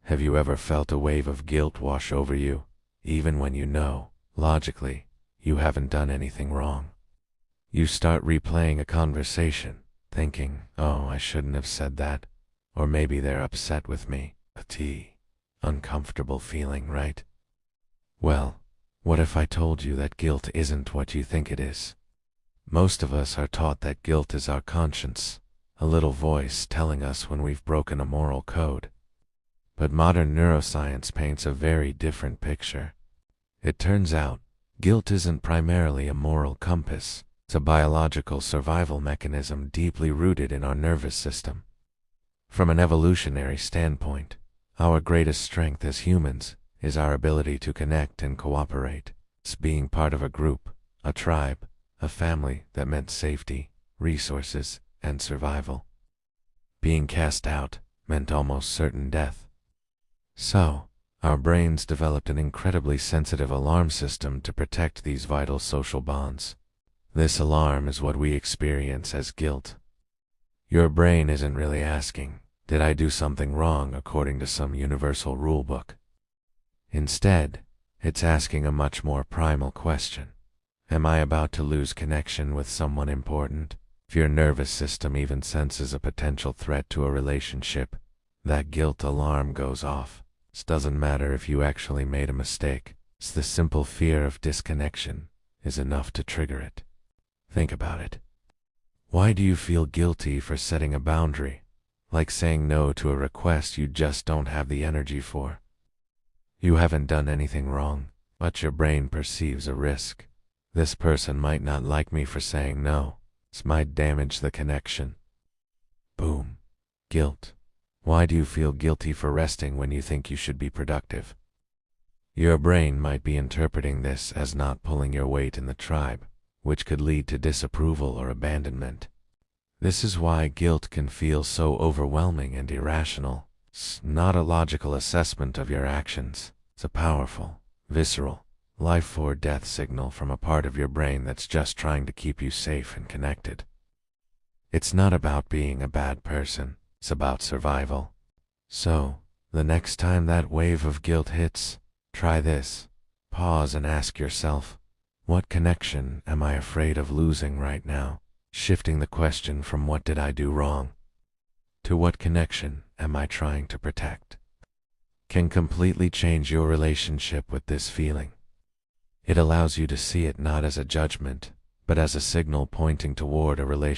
Have you ever felt a wave of guilt wash over you, even when you know, logically, you haven't done anything wrong? You start replaying a conversation, thinking, oh, I shouldn't have said that, or maybe they're upset with me. Uncomfortable feeling, right? Well, what if I told you that guilt isn't what you think it is? Most of us are taught that guilt is our conscience, a little voice telling us when we've broken a moral code. But modern neuroscience paints a very different picture. It turns out, guilt isn't primarily a moral compass. It's a biological survival mechanism deeply rooted in our nervous system. From an evolutionary standpoint, our greatest strength as humans is our ability to connect and cooperate. It's being part of a group, a tribe, a family that meant safety, resources, and survival. Being cast out meant almost certain death. So, our brains developed an incredibly sensitive alarm system to protect these vital social bonds. This alarm is what we experience as guilt. Your brain isn't really asking, did I do something wrong according to some universal rulebook? Instead, it's asking a much more primal question. Am I about to lose connection with someone important? If your nervous system even senses a potential threat to a relationship, that guilt alarm goes off. It doesn't matter if you actually made a mistake. It's the simple fear of disconnection is enough to trigger it. Think about it. Why do you feel guilty for setting a boundary, like saying no to a request you just don't have the energy for? You haven't done anything wrong, but your brain perceives a risk. This person might not like me for saying no. This might damage the connection. Boom. Guilt. Why do you feel guilty for resting when you think you should be productive? Your brain might be interpreting this as not pulling your weight in the tribe, which could lead to disapproval or abandonment. This is why guilt can feel so overwhelming and irrational. It's not a logical assessment of your actions. It's a powerful, visceral, life or death signal from a part of your brain that's just trying to keep you safe and connected. It's not about being a bad person. It's about survival. So, the next time that wave of guilt hits, try this. Pause and ask yourself, what connection am I afraid of losing right now? Shifting the question from what did I do wrong to what connection am I trying to protect can completely change your relationship with this feeling. It allows you to see it not as a judgment, but as a signal pointing toward a relationship